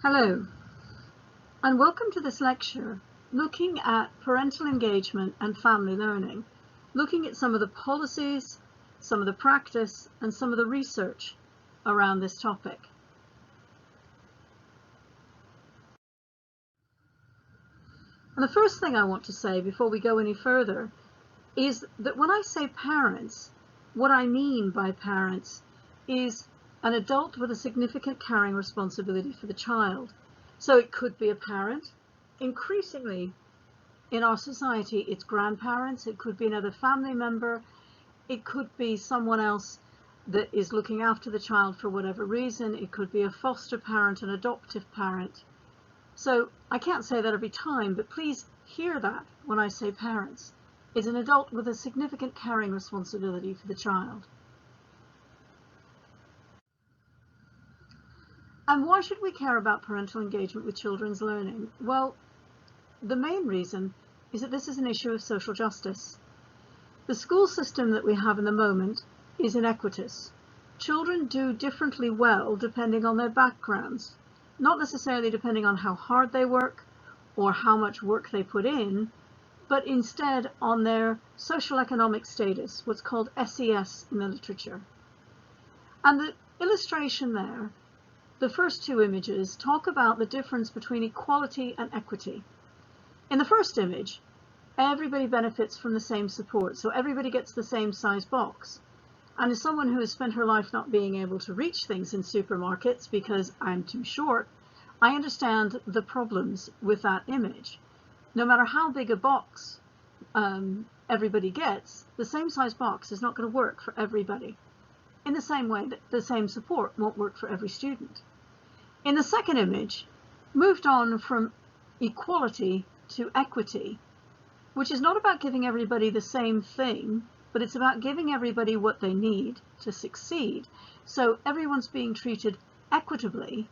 Hello, and welcome to this lecture looking at parental engagement and family learning, looking at some of the policies, some of the practice, and some of the research around this topic. And the first thing I want to say before we go any further is that when I say parents, what I mean by parents is an adult with a significant caring responsibility for the child. So it could be a parent. Increasingly in our society, it's grandparents, it could be another family member, it could be someone else that is looking after the child for whatever reason, it could be a foster parent, an adoptive parent. So I can't say that every time, but please hear that when I say parents. Is an adult with a significant caring responsibility for the child. And why should we care about parental engagement with children's learning? Well, the main reason is that this is an issue of social justice. The school system that we have in the moment is inequitous. Children do differently well depending on their backgrounds, not necessarily depending on how hard they work or how much work they put in, but instead on their social economic status, what's called SES in the literature. And the illustration there, the first two images, talk about the difference between equality and equity. In the first image, everybody benefits from the same support, so everybody gets the same size box. And as someone who has spent her life not being able to reach things in supermarkets because I'm too short, I understand the problems with that image. No matter how big a box everybody gets, the same size box is not going to work for everybody. In the same way that the same support won't work for every student. In the second image, moved on from equality to equity, which is not about giving everybody the same thing, but it's about giving everybody what they need to succeed. So everyone's being treated equitably,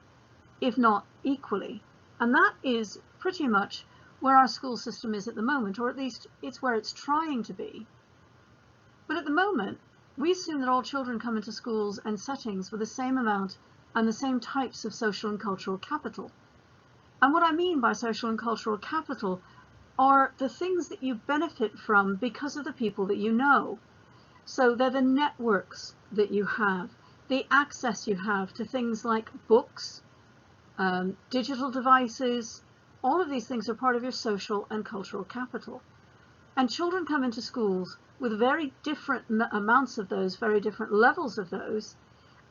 if not equally. And that is pretty much where our school system is at the moment, or at least it's where it's trying to be. But at the moment, we assume that all children come into schools and settings with the same amount and the same types of social and cultural capital. And what I mean by social and cultural capital are the things that you benefit from because of the people that you know. So they're the networks that you have, the access you have to things like books, digital devices. All of these things are part of your social and cultural capital. And children come into schools with very different amounts of those, very different levels of those,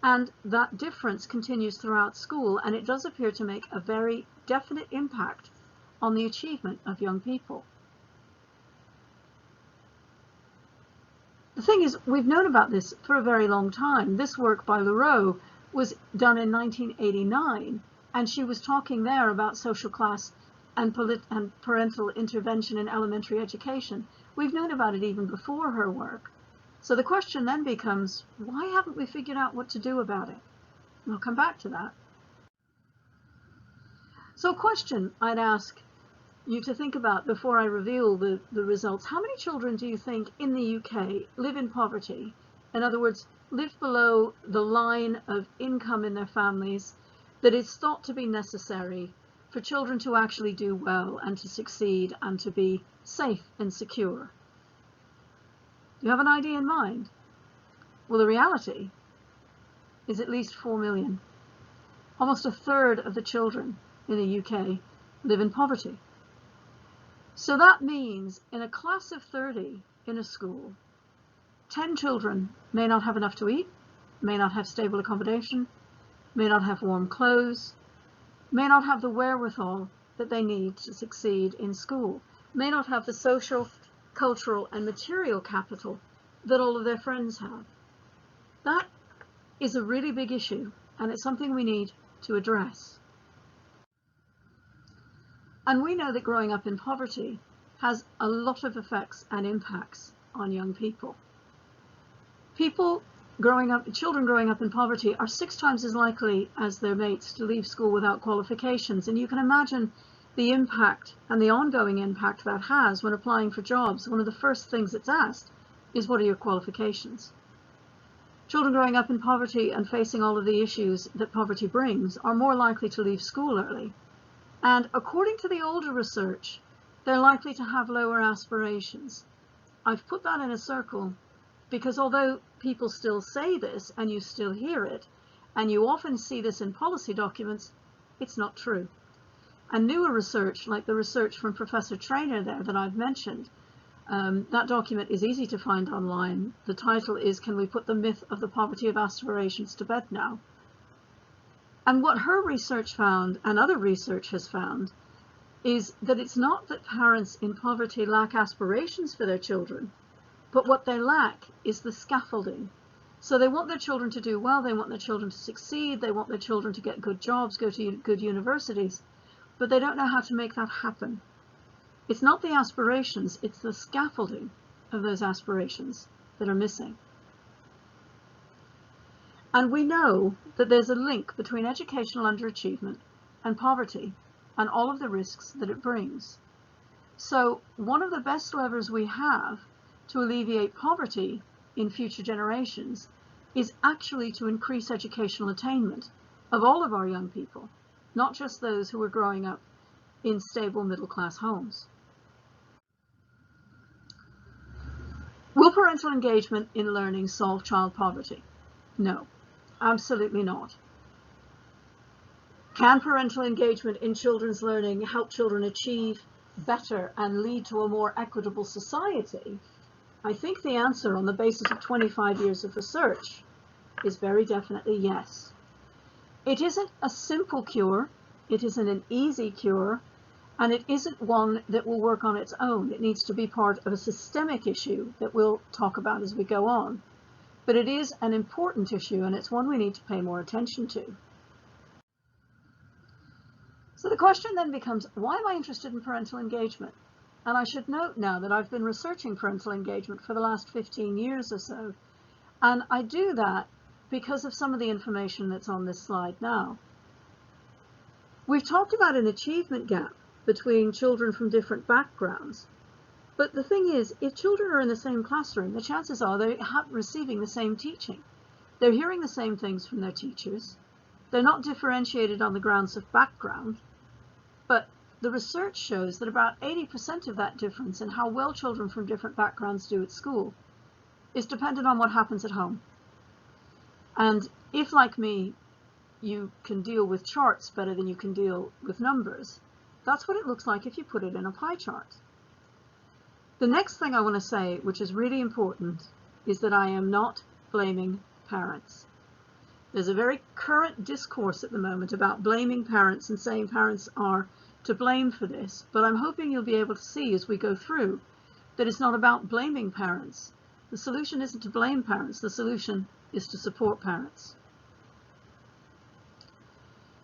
and that difference continues throughout school, and it does appear to make a very definite impact on the achievement of young people. The thing is, we've known about this for a very long time. This work by Leroux was done in 1989, and she was talking there about social class and parental intervention in elementary education. We've known about it even before her work. So the question then becomes, why haven't we figured out what to do about it? And I'll come back to that. So a question I'd ask you to think about before I reveal the results. How many children do you think in the UK live in poverty? In other words, live below the line of income in their families that is thought to be necessary for children to actually do well and to succeed and to be safe and secure? Do you have an idea in mind? Well, the reality is at least 4 million. Almost a third of the children in the UK live in poverty. So that means in a class of 30 in a school, 10 children may not have enough to eat, may not have stable accommodation, may not have warm clothes, may not have the wherewithal that they need to succeed in school, may not have the social, cultural, and material capital that all of their friends have. That is a really big issue, and it's something we need to address. And we know that growing up in poverty has a lot of effects and impacts on young people. Children growing up in poverty are 6 times as likely as their mates to leave school without qualifications. And you can imagine the impact and the ongoing impact that has when applying for jobs. One of the first things that's asked is, what are your qualifications? Children growing up in poverty and facing all of the issues that poverty brings are more likely to leave school early. And according to the older research, they're likely to have lower aspirations. I've put that in a circle because although people still say this and you still hear it, and you often see this in policy documents, it's not true. And newer research, like the research from Professor Traynor there that I've mentioned, that document is easy to find online. The title is, "Can we put the myth of the poverty of aspirations to bed now?" And what her research found, and other research has found, is that it's not that parents in poverty lack aspirations for their children, but what they lack is the scaffolding. So they want their children to do well, they want their children to succeed, they want their children to get good jobs, go to good universities, but they don't know how to make that happen. It's not the aspirations, it's the scaffolding of those aspirations that are missing. And we know that there's a link between educational underachievement and poverty and all of the risks that it brings. So one of the best levers we have to alleviate poverty in future generations is actually to increase educational attainment of all of our young people, not just those who are growing up in stable middle-class homes. Will parental engagement in learning solve child poverty? No, absolutely not. Can parental engagement in children's learning help children achieve better and lead to a more equitable society? I think the answer on the basis of 25 years of research is very definitely yes. It isn't a simple cure, it isn't an easy cure, and it isn't one that will work on its own. It needs to be part of a systemic issue that we'll talk about as we go on. But it is an important issue, and it's one we need to pay more attention to. So the question then becomes, why am I interested in parental engagement? And I should note now that I've been researching parental engagement for the last 15 years or so. And I do that because of some of the information that's on this slide now. We've talked about an achievement gap between children from different backgrounds. But the thing is, if children are in the same classroom, the chances are they're receiving the same teaching. They're hearing the same things from their teachers. They're not differentiated on the grounds of background. But the research shows that about 80% of that difference in how well children from different backgrounds do at school is dependent on what happens at home. And if, like me, you can deal with charts better than you can deal with numbers, that's what it looks like if you put it in a pie chart. The next thing I want to say, which is really important, is that I am not blaming parents. There's a very current discourse at the moment about blaming parents and saying parents are to blame for this, but I'm hoping you'll be able to see as we go through that it's not about blaming parents. The solution isn't to blame parents, the solution is to support parents.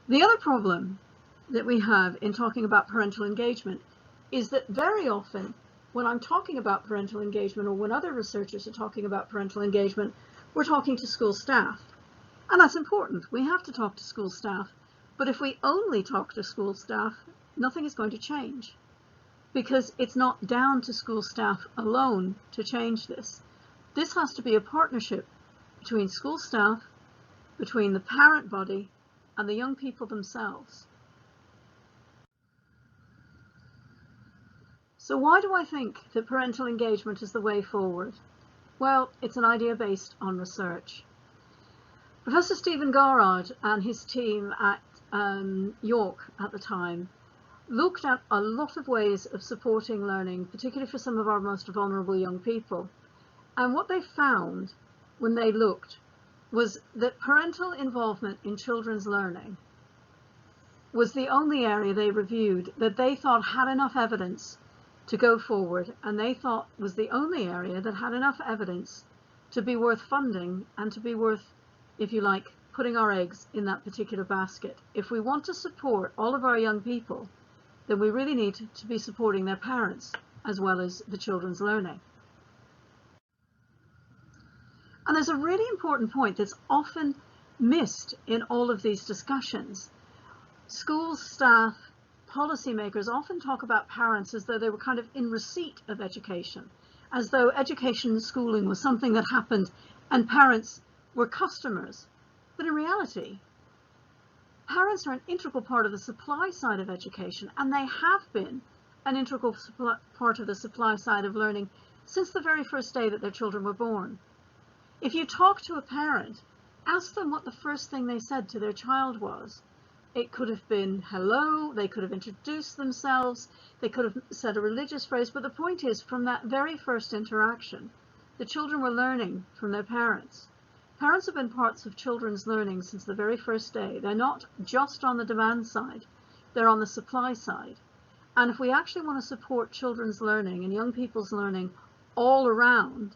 The other problem that we have in talking about parental engagement is that very often when I'm talking about parental engagement, or when other researchers are talking about parental engagement, we're talking to school staff. And that's important. We have to talk to school staff. But if we only talk to school staff, nothing is going to change, because it's not down to school staff alone to change this. This has to be a partnership between school staff, between the parent body, and the young people themselves. So why do I think that parental engagement is the way forward? Well, it's an idea based on research. Professor Stephen Garrard and his team at York at the time looked at a lot of ways of supporting learning, particularly for some of our most vulnerable young people. And what they found when they looked was that parental involvement in children's learning was the only area they reviewed that they thought had enough evidence to go forward, and they thought was the only area that had enough evidence to be worth funding and to be worth, if you like, putting our eggs in that particular basket. If we want to support all of our young people, then we really need to be supporting their parents as well as the children's learning. And there's a really important point that's often missed in all of these discussions. School staff, policymakers often talk about parents as though they were kind of in receipt of education, as though education and schooling was something that happened and parents We're customers. But in reality, parents are an integral part of the supply side of education, and they have been an integral part of the supply side of learning since the very first day that their children were born. If you talk to a parent, ask them what the first thing they said to their child was. It could have been hello, they could have introduced themselves, they could have said a religious phrase, but the point is, from that very first interaction, the children were learning from their parents. Parents have been parts of children's learning since the very first day. They're not just on the demand side, they're on the supply side. And if we actually want to support children's learning and young people's learning all around,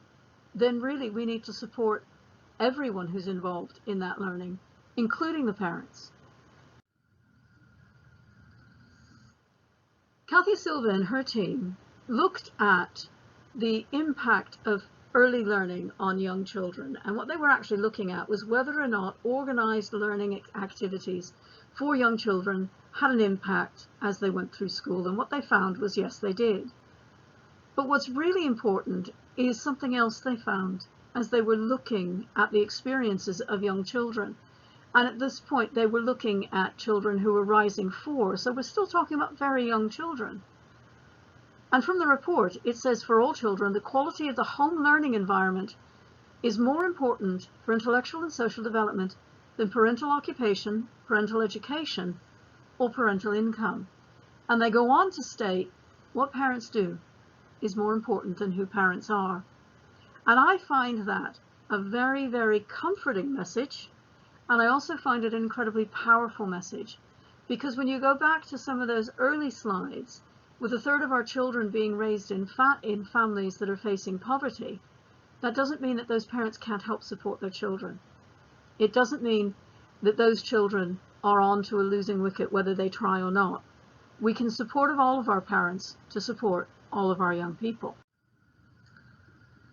then really we need to support everyone who's involved in that learning, including the parents. Kathy Silva and her team looked at the impact of early learning on young children, and what they were actually looking at was whether or not organized learning activities for young children had an impact as they went through school, and what they found was yes, they did. But what's really important is something else they found as they were looking at the experiences of young children. And at this point they were looking at children who were rising 4, so we're still talking about very young children. And from the report, it says for all children, the quality of the home learning environment is more important for intellectual and social development than parental occupation, parental education, or parental income. And they go on to state what parents do is more important than who parents are. And I find that a very, very comforting message. And I also find it an incredibly powerful message, because when you go back to some of those early slides, with a third of our children being raised in families that are facing poverty, that doesn't mean that those parents can't help support their children. It doesn't mean that those children are on to a losing wicket whether they try or not. We can support all of our parents to support all of our young people.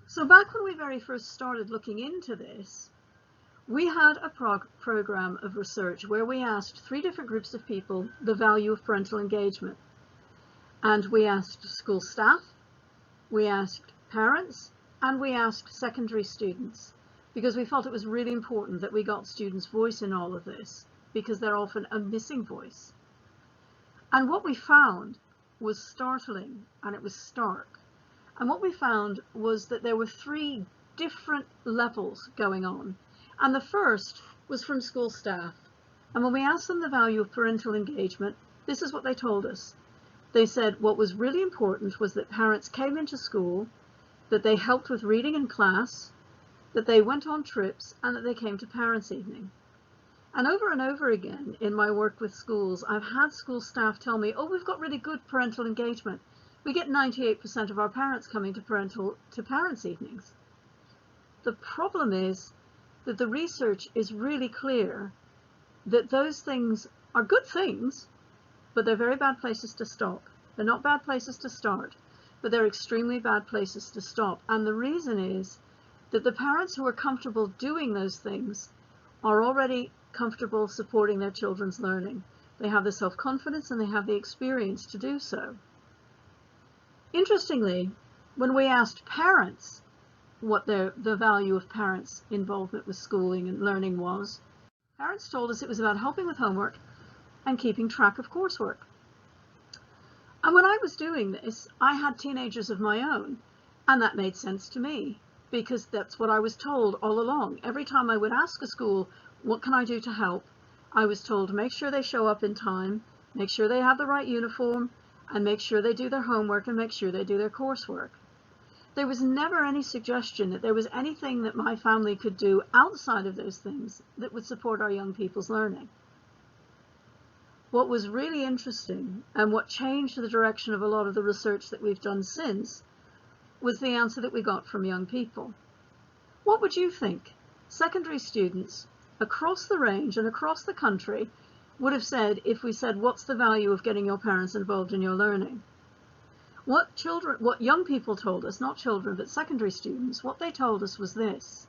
So back when we very first started looking into this, we had a program of research where we asked 3 different groups of people the value of parental engagement. And we asked school staff, we asked parents, and we asked secondary students, because we felt it was really important that we got students' voice in all of this, because they're often a missing voice. And what we found was startling, and it was stark. And what we found was that there were 3 different levels going on. And the first was from school staff. And when we asked them the value of parental engagement, this is what they told us. They said what was really important was that parents came into school, that they helped with reading in class, that they went on trips, and that they came to parents' evening. And over again in my work with schools, I've had school staff tell me, oh, we've got really good parental engagement. We get 98% of our parents coming to parents' evenings. The problem is that the research is really clear that those things are good things, but they're very bad places to stop. They're not bad places to start, but they're extremely bad places to stop. And the reason is that the parents who are comfortable doing those things are already comfortable supporting their children's learning. They have the self-confidence and they have the experience to do so. Interestingly, when we asked parents what the value of parents' involvement with schooling and learning was, parents told us it was about helping with homework and keeping track of coursework. And when I was doing this, I had teenagers of my own, and that made sense to me, because that's what I was told all along. Every time I would ask a school, what can I do to help? I was told, make sure they show up in time, make sure they have the right uniform, and make sure they do their homework and make sure they do their coursework. There was never any suggestion that there was anything that my family could do outside of those things that would support our young people's learning. What was really interesting, and what changed the direction of a lot of the research that we've done since, was the answer that we got from young people. What would you think secondary students across the range and across the country would have said if we said, what's the value of getting your parents involved in your learning? What young people told us, not children, but secondary students, what they told us was this,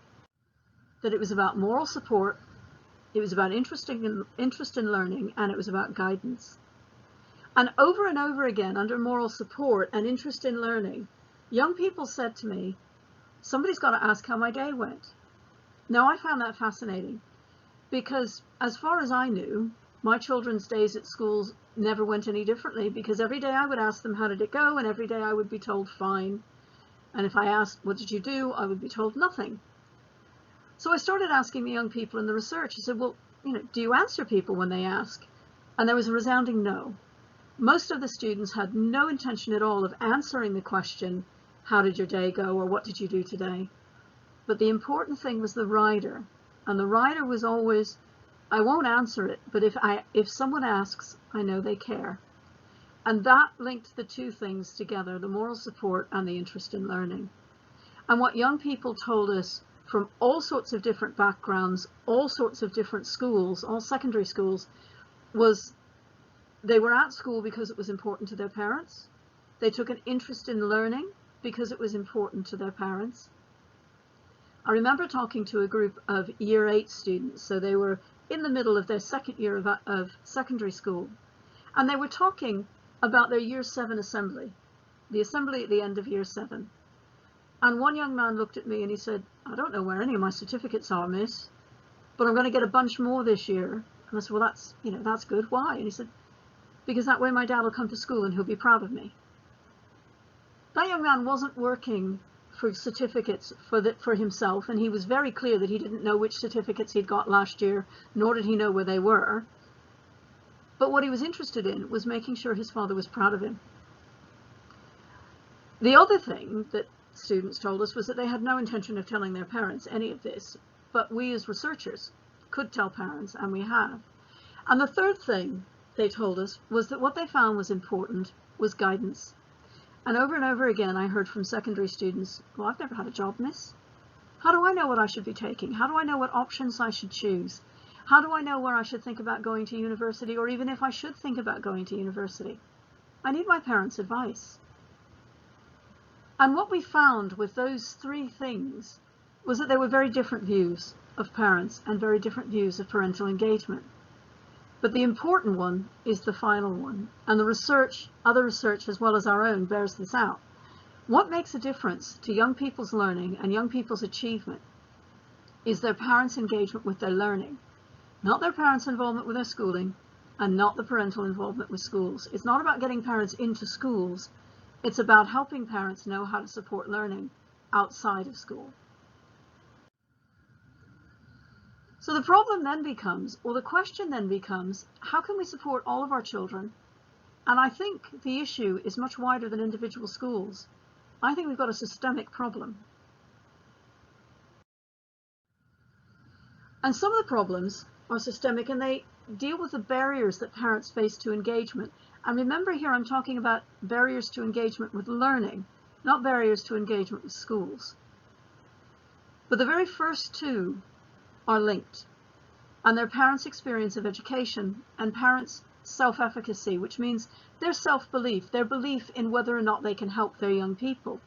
that it was about moral support, it was about interest in learning, and it was about guidance. And over again, under moral support and interest in learning, young people said to me, somebody's got to ask how my day went. Now, I found that fascinating because as far as I knew, my children's days at schools never went any differently, because every day I would ask them, how did it go? And every day I would be told fine. And if I asked, what did you do? I would be told nothing. So I started asking the young people in the research. I said, well, do you answer people when they ask? And there was a resounding no. Most of the students had no intention at all of answering the question, how did your day go? Or what did you do today? But the important thing was the rider. And the rider was always, I won't answer it, but if someone asks, I know they care. And that linked the two things together, the moral support and the interest in learning. And what young people told us from all sorts of different backgrounds, all sorts of different schools, all secondary schools, was they were at school because it was important to their parents. They took an interest in learning because it was important to their parents. I remember talking to a group of Year 8 students, so they were in the middle of their second year of secondary school, and they were talking about their Year 7 assembly, the assembly at the end of Year 7. And one young man looked at me and he said, I don't know where any of my certificates are, miss, but I'm going to get a bunch more this year. And I said, well, that's good. Why? And he said, because that way my dad will come to school and he'll be proud of me. That young man wasn't working for certificates for himself, and he was very clear that he didn't know which certificates he'd got last year, nor did he know where they were. But what he was interested in was making sure his father was proud of him. The other thing that students told us was that they had no intention of telling their parents any of this, but we as researchers could tell parents, and we have. And the third thing they told us was that what they found was important was guidance. And over again I heard from secondary students, well, I've never had a job, miss. How do I know what I should be taking? How do I know what options I should choose? How do I know where I should think about going to university, or even if I should think about going to university? I need my parents' advice. And what we found with those three things was that there were very different views of parents and very different views of parental engagement. But the important one is the final one, and the research, other research as well as our own, bears this out. What makes a difference to young people's learning and young people's achievement is their parents' engagement with their learning, not their parents' involvement with their schooling, and not the parental involvement with schools. It's not about getting parents into schools, it's about helping parents know how to support learning outside of school. So the problem then becomes, or the question then becomes, how can we support all of our children? And I think the issue is much wider than individual schools. I think we've got a systemic problem. And some of the problems are systemic, and they deal with the barriers that parents face to engagement. And remember here, I'm talking about barriers to engagement with learning, not barriers to engagement with schools. But the very first two are linked, and their parents' experience of education and parents' self-efficacy, which means their self-belief, their belief in whether or not they can help their young people.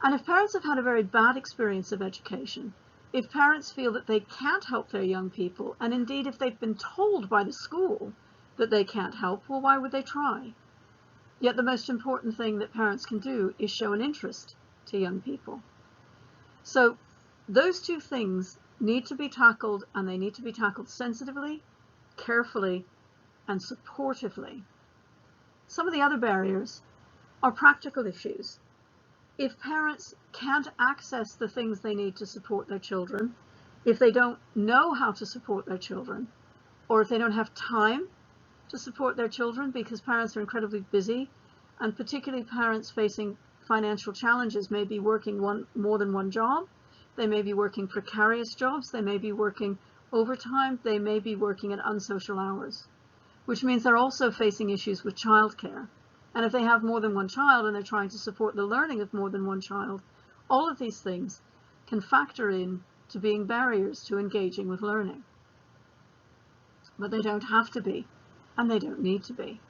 And if parents have had a very bad experience of education, if parents feel that they can't help their young people, and indeed if they've been told by the school that they can't help, well, why would they try? Yet the most important thing that parents can do is show an interest to young people. So those two things need to be tackled, and they need to be tackled sensitively, carefully, and supportively. Some of the other barriers are practical issues. If parents can't access the things they need to support their children, if they don't know how to support their children, or if they don't have time to support their children because parents are incredibly busy, and particularly parents facing financial challenges may be working more than one job, they may be working precarious jobs, they may be working overtime, they may be working at unsocial hours, which means they're also facing issues with childcare. And if they have more than one child and they're trying to support the learning of more than one child, all of these things can factor in to being barriers to engaging with learning. But they don't have to be, and they don't need to be.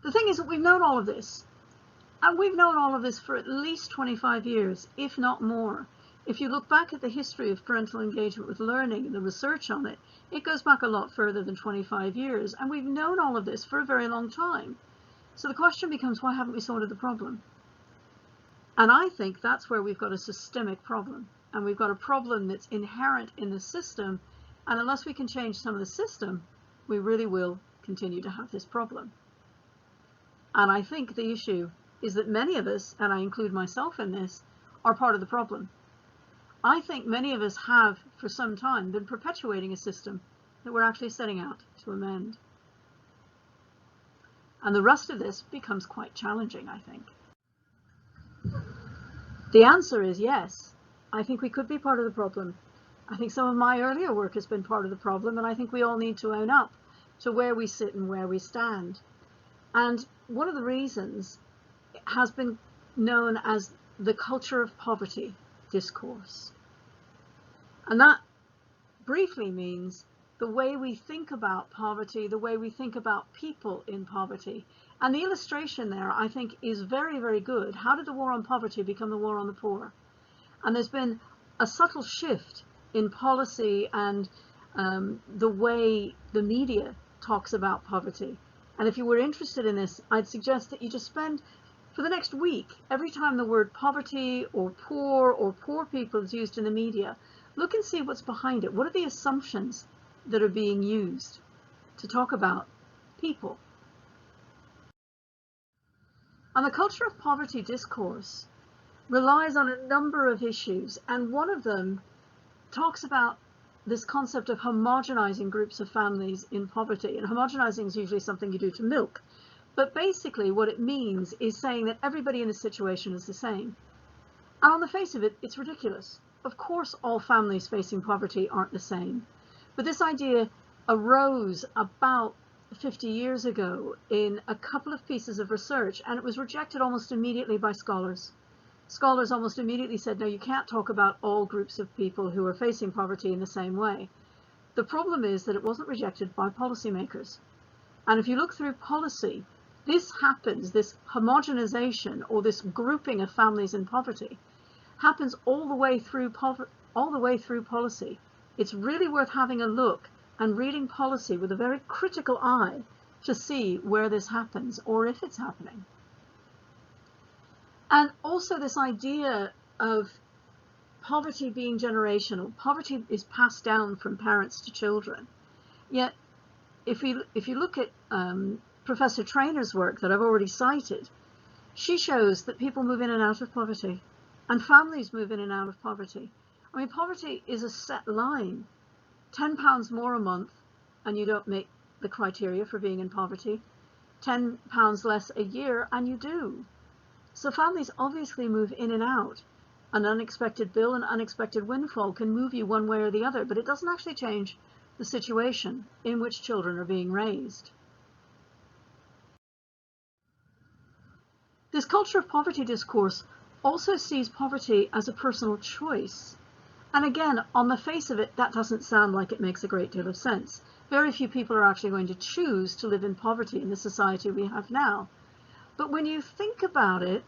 The thing is that we've known all of this. And we've known all of this for at least 25 years, if not more. If you look back at the history of parental engagement with learning and the research on it, it goes back a lot further than 25 years. And we've known all of this for a very long time. So the question becomes, why haven't we sorted the problem? And I think that's where we've got a systemic problem. And we've got a problem that's inherent in the system. And unless we can change some of the system, we really will continue to have this problem. And I think the issue is that many of us, and I include myself in this, are part of the problem. I think many of us have, for some time, been perpetuating a system that we're actually setting out to amend. And the rest of this becomes quite challenging, I think. The answer is yes. I think we could be part of the problem. I think some of my earlier work has been part of the problem, and I think we all need to own up to where we sit and where we stand. And one of the reasons has been known as the culture of poverty discourse. And that briefly means the way we think about poverty, the way we think about people in poverty. And the illustration there, I think, is very, very good. How did the war on poverty become the war on the poor? And there's been a subtle shift in policy and the way the media talks about poverty. And if you were interested in this, I'd suggest that you just spend, for the next week, every time the word poverty or poor people is used in the media, look and see what's behind it. What are the assumptions that are being used to talk about people? And the culture of poverty discourse relies on a number of issues, and one of them talks about this concept of homogenizing groups of families in poverty. And homogenizing is usually something you do to milk. But basically what it means is saying that everybody in a situation is the same. And on the face of it, it's ridiculous. Of course, all families facing poverty aren't the same. But this idea arose about 50 years ago in a couple of pieces of research, and it was rejected almost immediately by scholars. Scholars almost immediately said, no, you can't talk about all groups of people who are facing poverty in the same way. The problem is that it wasn't rejected by policymakers. And if you look through policy, this happens, this homogenization or this grouping of families in poverty happens all the way through policy. It's really worth having a look and reading policy with a very critical eye to see where this happens or if it's happening. And also this idea of poverty being generational. Poverty is passed down from parents to children. Yet, if you look at Professor Trainor's work that I've already cited, she shows that people move in and out of poverty, and families move in and out of poverty. I mean, poverty is a set line. £10 more a month, and you don't meet the criteria for being in poverty. £10 less a year, and you do. So families obviously move in and out. An unexpected bill, an unexpected windfall can move you one way or the other, but it doesn't actually change the situation in which children are being raised. This culture of poverty discourse also sees poverty as a personal choice. And again, on the face of it, that doesn't sound like it makes a great deal of sense. Very few people are actually going to choose to live in poverty in the society we have now. But when you think about it,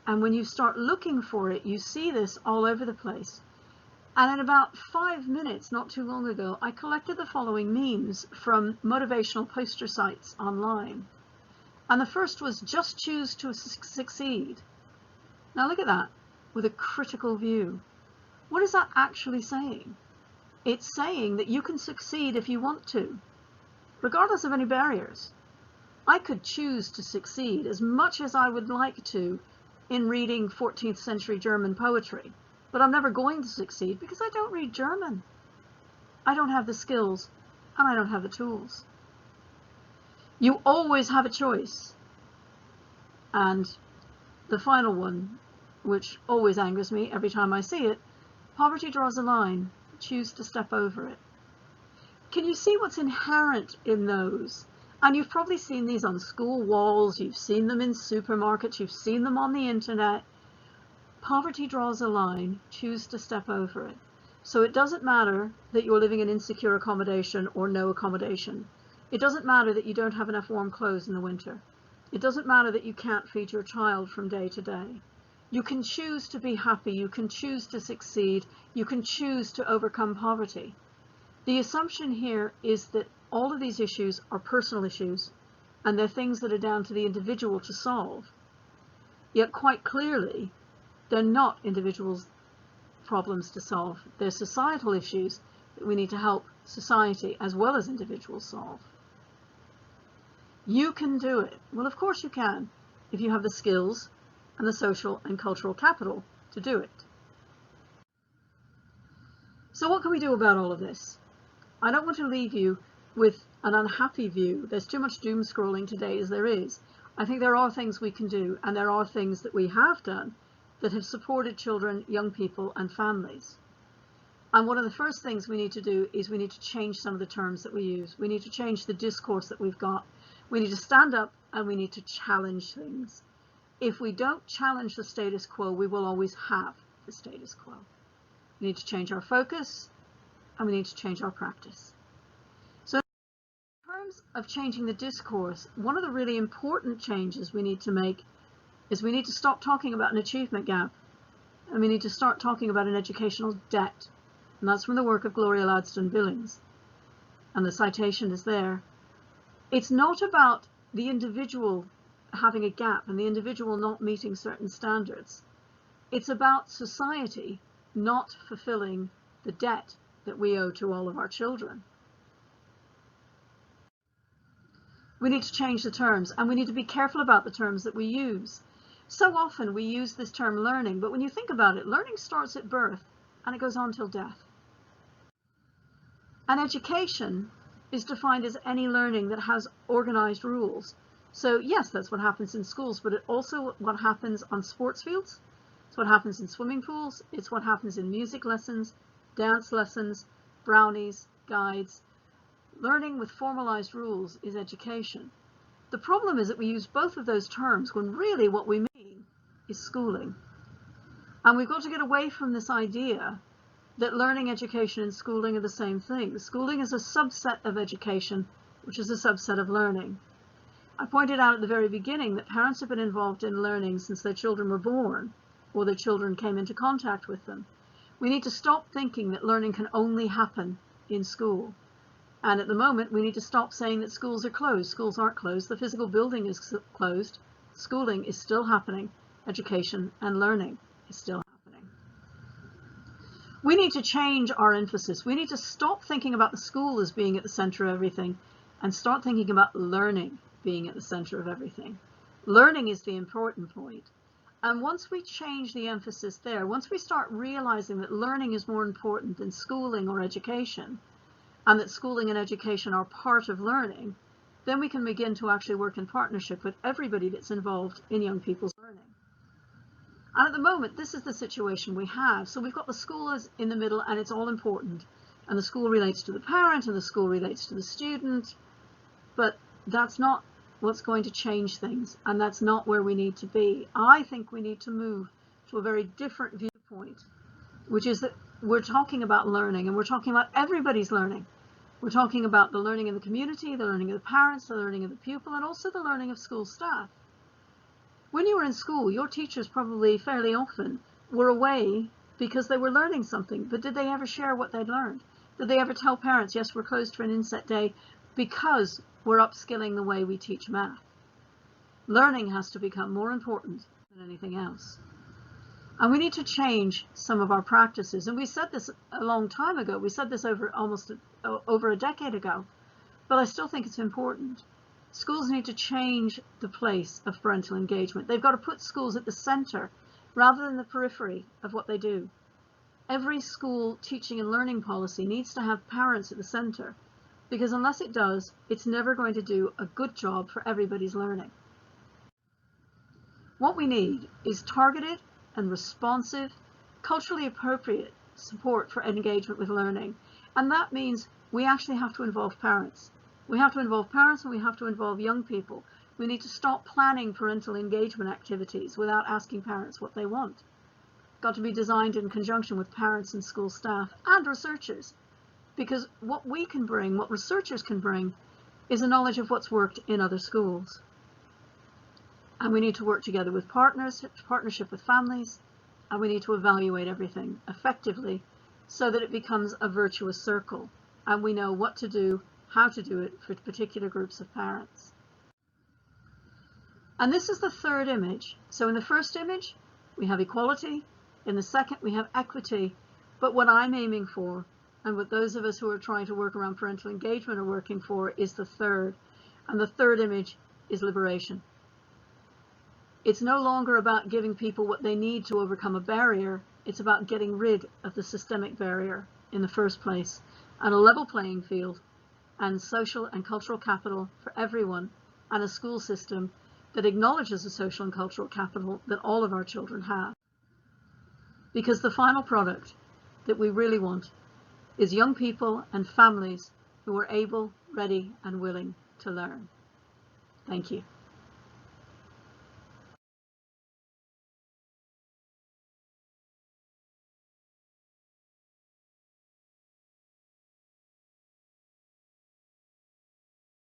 and when you start looking for it, you see this all over the place. And in about 5 minutes, not too long ago, I collected the following memes from motivational poster sites online. And the first was, just choose to succeed. Now look at that, with a critical view. What is that actually saying? It's saying that you can succeed if you want to, regardless of any barriers. I could choose to succeed as much as I would like to in reading 14th century German poetry, but I'm never going to succeed because I don't read German. I don't have the skills and I don't have the tools. You always have a choice. And the final one, which always angers me every time I see it, poverty draws a line, choose to step over it. Can you see what's inherent in those? And you've probably seen these on school walls, you've seen them in supermarkets, you've seen them on the internet. Poverty draws a line, choose to step over it. So it doesn't matter that you're living in insecure accommodation or no accommodation. It doesn't matter that you don't have enough warm clothes in the winter. It doesn't matter that you can't feed your child from day to day. You can choose to be happy, you can choose to succeed, you can choose to overcome poverty. The assumption here is that all of these issues are personal issues, and they're things that are down to the individual to solve. Yet quite clearly, They're not individuals' problems to solve. They're societal issues that we need to help society as well as individuals solve. You can do it. Well, of course you can, if you have the skills and the social and cultural capital to do it. So what can we do about all of this? I don't want to leave you with an unhappy view. There's too much doom scrolling today as there is. I think there are things we can do, and there are things that we have done that have supported children, young people, and families. And one of the first things we need to do is we need to change some of the terms that we use. We need to change the discourse that we've got. We need to stand up and we need to challenge things. If we don't challenge the status quo, we will always have the status quo. We need to change our focus and we need to change our practice. So in terms of changing the discourse, one of the really important changes we need to make is we need to stop talking about an achievement gap, and we need to start talking about an educational debt. And that's from the work of Gloria Ladstone-Billings. And the citation is there. It's not about the individual having a gap and the individual not meeting certain standards. It's about society not fulfilling the debt that we owe to all of our children. We need to change the terms, and we need to be careful about the terms that we use. So often we use this term learning, but when you think about it, learning starts at birth and it goes on till death. And education is defined as any learning that has organized rules. So yes, that's what happens in schools, but it's also what happens on sports fields. It's what happens in swimming pools. It's what happens in music lessons, dance lessons, brownies, guides. Learning with formalized rules is education. The problem is that we use both of those terms when really what we mean is schooling. And we've got to get away from this idea that learning, education, and schooling are the same thing. Schooling is a subset of education, which is a subset of learning. I pointed out at the very beginning that parents have been involved in learning since their children were born, or their children came into contact with them. We need to stop thinking that learning can only happen in school. And at the moment, we need to stop saying that schools are closed. Schools aren't closed. The physical building is closed. Schooling is still happening. Education and learning is still happening. We need to change our emphasis. We need to stop thinking about the school as being at the center of everything and start thinking about learning being at the center of everything. Learning is the important point. And once we change the emphasis there, once we start realizing that learning is more important than schooling or education, and that schooling and education are part of learning, then we can begin to actually work in partnership with everybody that's involved in young people's learning. And at the moment, this is the situation we have. So we've got the school is in the middle, and it's all important. And the school relates to the parent, and the school relates to the student. But that's not what's going to change things, and that's not where we need to be. I think we need to move to a very different viewpoint, which is that we're talking about learning, and we're talking about everybody's learning. We're talking about the learning of the community, the learning of the parents, the learning of the pupil, and also the learning of school staff. When you were in school, your teachers probably fairly often were away because they were learning something, but did they ever share what they'd learned? Did they ever tell parents, yes, we're closed for an inset day because we're upskilling the way we teach math? Learning has to become more important than anything else. And we need to change some of our practices. And we said this a long time ago. We said this over a decade ago, but I still think it's important. Schools need to change the place of parental engagement. They've got to put schools at the center rather than the periphery of what they do. Every school teaching and learning policy needs to have parents at the center, because unless it does, it's never going to do a good job for everybody's learning. What we need is targeted and responsive, culturally appropriate support for engagement with learning. And that means we actually have to involve parents. We have to involve parents, and we have to involve young people. We need to stop planning parental engagement activities without asking parents what they want. It's got to be designed in conjunction with parents and school staff and researchers, because what we can bring, what researchers can bring, is a knowledge of what's worked in other schools. And we need to work together with partners, partnership with families, and we need to evaluate everything effectively so that it becomes a virtuous circle, and we know what to do, how to do it for particular groups of parents. And this is the third image. So in the first image, We have equality. In the second, we have equity. But what I'm aiming for, and what those of us who are trying to work around parental engagement are working for, is the third. And the third image is liberation. It's no longer about giving people what they need to overcome a barrier. It's about getting rid of the systemic barrier in the first place, and a level playing field, and social and cultural capital for everyone, and a school system that acknowledges the social and cultural capital that all of our children have. Because the final product that we really want is young people and families who are able, ready, and willing to learn. Thank you.